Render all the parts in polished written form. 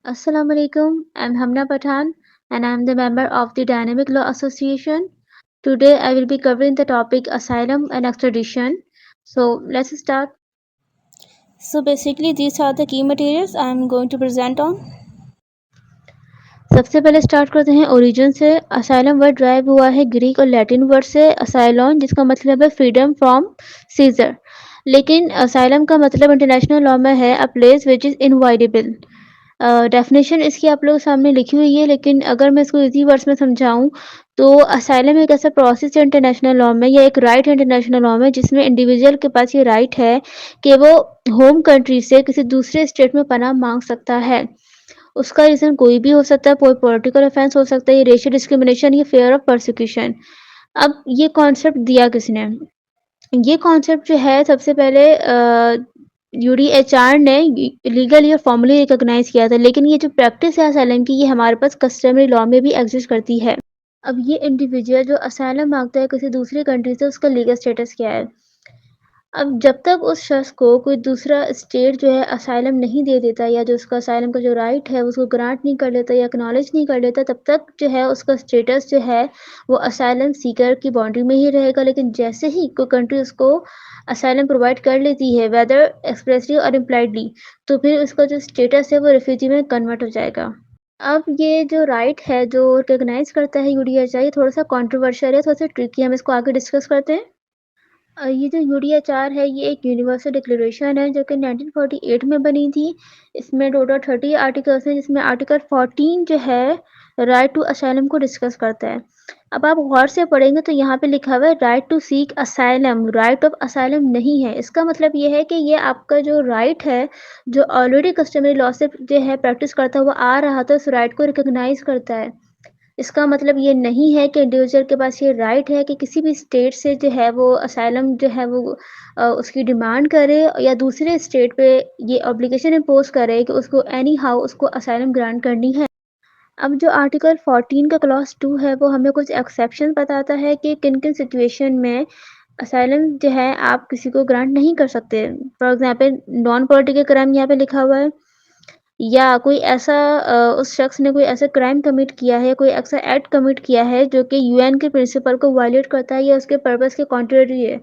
Assalamu alaikum. I'm Hamna Pathan and I'm the member of the Dynamic Law Association. Today I will be covering the topic asylum and extradition. So let's start. So basically these are the key materials I am going to present on. सबसे पहले start करते हैं origin से। Asylum word drive हुआ है Greek और Latin word से असाइलॉन, जिसका मतलब है फ्रीडम फ्रॉम सीजर। लेकिन असाइलम का मतलब इंटरनेशनल लॉ में है a place which is inviolable. Definition इसकी आप लोगों के सामने लिखी हुई है, लेकिन अगर मैं इसको इजी वर्ड्स में समझाऊं तो असाइलम एक ऐसा प्रोसेस है इंटरनेशनल लॉ में, या एक राइट है इंटरनेशनल लॉ में, जिसमें इंडिविजुअल के पास ये राइट है कि वो होम कंट्री से किसी दूसरे स्टेट में पनाह मांग सकता है। उसका रीज़न कोई भी हो सकता है, कोई पॉलिटिकल ऑफेंस हो सकता है, ये रेशियल डिस्क्रिमिनेशन, ये फेयर ऑफ परसिक्यूशन। अब ये कॉन्सेप्ट दिया किसने? ये कॉन्सेप्ट जो है सबसे पहले यूडीएचआर ने लीगली और फॉर्मली रिकॉग्नाइज किया था, लेकिन ये जो प्रैक्टिस है असाइलम की, ये हमारे पास कस्टमरी लॉ में भी एग्जिस्ट करती है। अब ये इंडिविजुअल जो असाइलम मांगता है किसी दूसरी कंट्री से, उसका लीगल स्टेटस क्या है? अब जब तक उस शख्स को कोई दूसरा स्टेट जो है असाइलम नहीं दे देता, या जो उसका असाइलम का जो राइट है उसको ग्रांट नहीं कर लेता या एक्नॉलेज नहीं कर लेता, तब तक जो है उसका स्टेटस जो है वो असाइलम सीकर की बाउंड्री में ही रहेगा। लेकिन जैसे ही कोई कंट्री उसको असाइलम प्रोवाइड कर लेती है, वेदर एक्सप्रेसली और इम्प्लाइडली, तो फिर उसका जो स्टेटस है वो रिफ्यूजी में कन्वर्ट हो जाएगा। अब ये जो राइट है जो रिकॉग्नाइज करता है यूडीएचआर, ये थोड़ा सा कंट्रोवर्शियल है, थोड़ा सा ट्रिकी है। हम इसको आगे डिस्कस करते हैं। ये जो यूडीएचआर है, ये एक यूनिवर्सल डिक्लेरेशन है जो कि 1948 में बनी थी। इसमें टोटल 30 आर्टिकल्स हैं, जिसमें आर्टिकल 14 जो है राइट टू असाइलम को डिस्कस करता है। अब आप गौर से पढ़ेंगे तो यहाँ पे लिखा हुआ है right to seek asylum, right of asylum नहीं है। इसका मतलब ये है कि ये आपका जो राइट है, जो ऑलरेडी कस्टमरी लॉ से जो है प्रैक्टिस करता हुआ आ रहा था, उस राइट को रिकॉग्नाइज करता है। इसका मतलब ये नहीं है कि इंडिविजुअल के पास ये राइट है कि किसी भी स्टेट से जो है वो असाइलम जो है वो उसकी डिमांड करे, या दूसरे स्टेट पे ये ऑब्लिगेशन इम्पोज करे कि उसको एनी हाउ उसको असाइलम ग्रांट करनी है। अब जो आर्टिकल 14 का क्लॉज 2 है, वो हमें कुछ एक्सेप्शन बताता है कि किन किन सिचुएशन में असाइलम जो है आप किसी को ग्रांट नहीं कर सकते। For example non political crime यहाँ पे लिखा हुआ है, या कोई ऐसा उस शख्स ने कोई ऐसा क्राइम कमिट किया है, कोई ऐसा एक्ट कमिट किया है जो कि यूएन के प्रिंसिपल को वायलेट करता है या उसके पर्पस के कॉन्ट्रेरी है।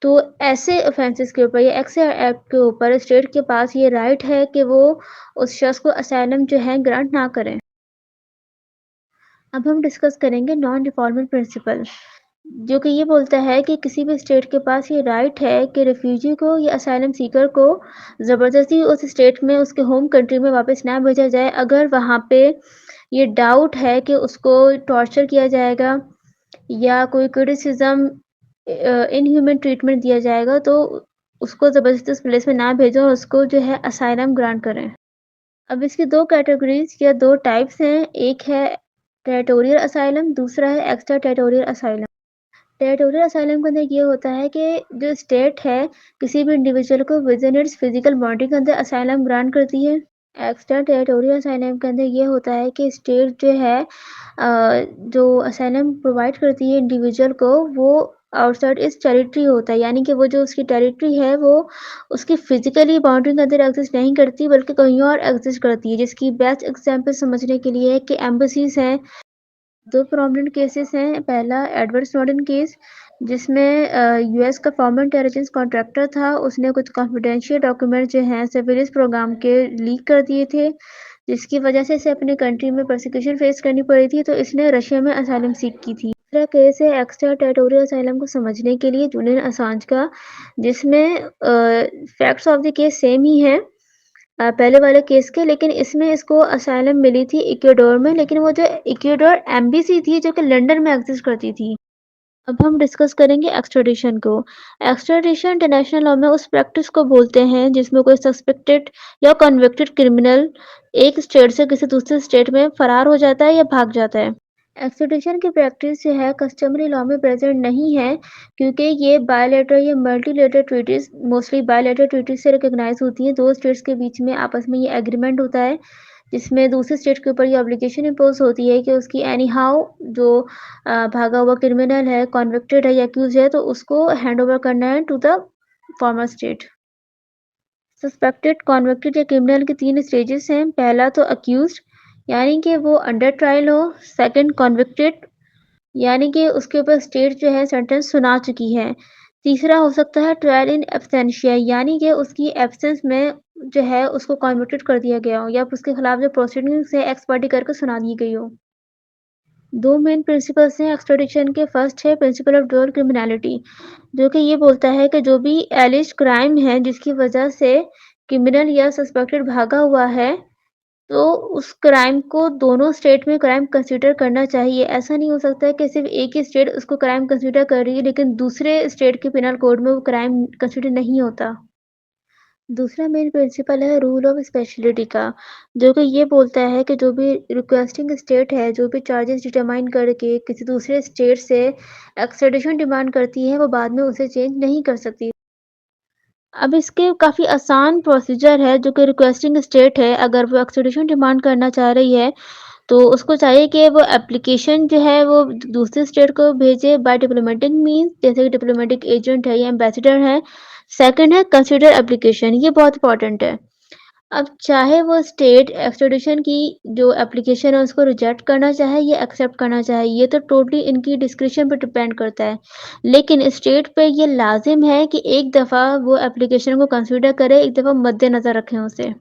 तो ऐसे ऑफेंसेस के ऊपर या ऐसे एक्ट के ऊपर स्टेट के पास ये राइट है कि वो उस शख्स को असाइलम जो है ग्रांट ना करें। अब हम डिस्कस करेंगे नॉन डिफॉर्मेट प्रिंसिपल, जो कि ये बोलता है कि किसी भी स्टेट के पास ये राइट है कि रिफ्यूजी को या असाइलम सीकर को ज़बरदस्ती उस स्टेट में, उसके होम कंट्री में वापस ना भेजा जाए, अगर वहाँ पे ये डाउट है कि उसको टॉर्चर किया जाएगा या कोई क्रिटिसिज्म इनह्यूमन ट्रीटमेंट दिया जाएगा, तो उसको ज़बरदस्ती उस प्लेस में ना भेजो और उसको जो है असाइलम ग्रांट करें। अब इसकी दो कैटेगरीज या दो टाइप्स हैं, एक है टेरिटोरियल असाइलम, दूसरा है extra territorial asylum. Territorial asylum के अंदर ये होता है कि जो स्टेट है किसी भी इंडिविजुअल को with in its physical boundary के अंदर असाइलम ग्रांट करती है। एक्स्ट्रा टेरिटोरियल असाइलम के अंदर ये होता है कि स्टेट जो है जो असाइलम प्रोवाइड करती है इंडिविजुअल को, वो आउटसाइड इस टेरिटरी होता है, यानी कि वो जो उसकी टेरिटरी है वो उसकी फिजिकली बाउंड्री के अंदर एग्जिस्ट नहीं करती, बल्कि कहीं और एग्जिस्ट करती है। जिसकी बेस्ट एग्जांपल समझने के लिए है कि एम्बेसीज हैं। दो प्रोमिनेंट केसेस हैं। पहला एडवर्ड स्नोडेन केस, जिसमें यूएस का फॉर्मर इंटेलिजेंस कॉन्ट्रैक्टर था, उसने कुछ कॉन्फिडेंशियल डॉक्यूमेंट जो हैं सिविलियंस प्रोग्राम के लीक कर दिए थे, जिसकी वजह से इसे अपनी कंट्री में प्रोसिक्यूशन फेस करनी पड़ी थी, तो इसने रशिया में असाइलम सीक की थी। दूसरा केस है एक्स्ट्रा टेरिटोरियल असाइलम को समझने के लिए जूलियन असांज का, जिसमें facts of the case same ही हैं पहले वाले केस के, लेकिन इसमें इसको असाइलम मिली थी इक्वाडोर में, लेकिन वो जो इक्वाडोर एम्बेसी थी जो कि लंदन में एग्जिस्ट करती थी। अब हम डिस्कस करेंगे एक्स्ट्राडिशन को। एक्स्ट्राडिशन इंटरनेशनल लॉ में उस प्रैक्टिस को बोलते हैं जिसमें कोई सस्पेक्टेड या कन्विक्टेड क्रिमिनल एक स्टेट से किसी दूसरे स्टेट में फरार हो जाता है या भाग जाता है। एक्स्ट्राडिशन की प्रैक्टिस जो है कस्टमरी लॉ में प्रेजेंट नहीं है, क्योंकि ये बायलैटरल या multilateral treaties, mostly bilateral treaties से रिकॉग्नाइज होती हैं। दो स्टेट्स के बीच में आपस में ये एग्रीमेंट होता है, जिसमें दूसरे स्टेट के ऊपर ये ऑब्लिगेशन इम्पोज होती है कि उसकी एनी हाउ जो भागा हुआ क्रिमिनल है, कॉन्विक्टेड है या अक्यूज है, तो उसको हैंड ओवर करना है to the former state. Suspected, convicted या क्रिमिनल के 3 स्टेजेस हैं। पहला तो अक्यूज़्ड यानी कि वो अंडर ट्रायल हो। सेकंड कॉन्विक्टेड यानी कि उसके ऊपर स्टेट जो है सेंटेंस सुना चुकी है। तीसरा हो सकता है ट्रायल इन एब्सेंटिया यानी कि उसकी एब्सेंस में जो है उसको कॉन्विक्टेड कर दिया गया हो या उसके खिलाफ जो प्रोसीडिंग्स है एक्स पार्टी करके सुना दी गई हो। 2 मेन प्रिंसिपल्स हैं एक्स्ट्राडिशन के। फर्स्ट है प्रिंसिपल ऑफ ड्यूअल क्रिमिनैलिटी जो कि ये बोलता है कि जो भी एलिज्ड क्राइम है जिसकी वजह से क्रिमिनल या सस्पेक्टेड भागा हुआ है, तो उस क्राइम को दोनों स्टेट में क्राइम कंसीडर करना चाहिए। ऐसा नहीं हो सकता है कि सिर्फ़ एक ही स्टेट उसको क्राइम कंसीडर कर रही है लेकिन दूसरे स्टेट के पिनल कोड में वो क्राइम कंसीडर नहीं होता। दूसरा मेन प्रिंसिपल है रूल ऑफ स्पेशलिटी का, जो कि ये बोलता है कि जो भी रिक्वेस्टिंग स्टेट है, जो भी चार्जेस डिटरमाइन करके किसी दूसरे स्टेट से एक्स्ट्राडिशन डिमांड करती है, वो बाद में उसे चेंज नहीं कर सकती। अब इसके काफ़ी आसान प्रोसीजर है जो कि रिक्वेस्टिंग स्टेट है, अगर वो एक्स्ट्राडिशन डिमांड करना चाह रही है, तो उसको चाहिए कि वो एप्लीकेशन जो है वो दूसरे स्टेट को भेजे बाय डिप्लोमेटिक मीन्स, जैसे कि डिप्लोमेटिक एजेंट है या एम्बेसडर है। सेकंड है कंसीडर एप्लीकेशन, ये बहुत इंपॉर्टेंट है। अब चाहे वो स्टेट एक्स्ट्राडिशन की जो एप्लीकेशन है उसको रिजेक्ट करना चाहे या एक्सेप्ट करना चाहे, ये तो टोटली इनकी डिस्क्रिप्शन पे डिपेंड करता है। लेकिन स्टेट पे ये लाज़िम है कि एक दफ़ा वो एप्लीकेशन को कंसीडर करे, एक दफ़ा मद्देनज़र रखें उसे।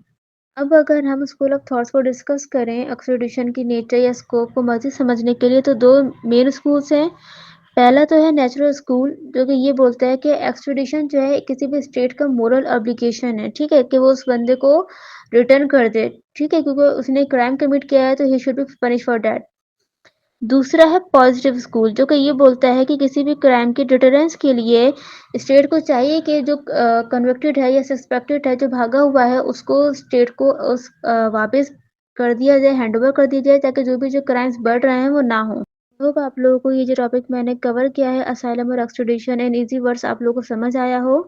अब अगर हम स्कूल ऑफ थॉट्स को डिस्कस करें एक्सट्रेडिशन की नेचर या स्कोप को मज़ीद समझने के लिए, तो 2 मेन स्कूल्स हैं। पहला तो है नेचुरल स्कूल जो कि ये बोलता है कि एक्सट्रेडिशन जो है किसी भी स्टेट का मोरल ऑब्लिगेशन है, ठीक है? कि वो उस बंदे को रिटर्न कर दे, ठीक है? क्योंकि उसने क्राइम कमिट किया है तो he should be punished for that. दूसरा है पॉजिटिव स्कूल जो कि ये बोलता है कि किसी भी क्राइम के डिटरेंस के लिए स्टेट को चाहिए कि जो कन्विक्टेड है या सस्पेक्टेड है जो भागा हुआ है उसको स्टेट को वापस कर दिया जाए, हैंडओवर कर दिया जाए ताकि जो भी जो क्राइम्स बढ़ रहे हैं वो ना हो। होप आप लोगों को ये जो टॉपिक मैंने कवर किया है असाइलम और एक्सट्रेडिशन इन इजी वर्ड्स आप लोगों को समझ आया हो।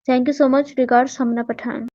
Thank you so much. Regards Hamna Pathan.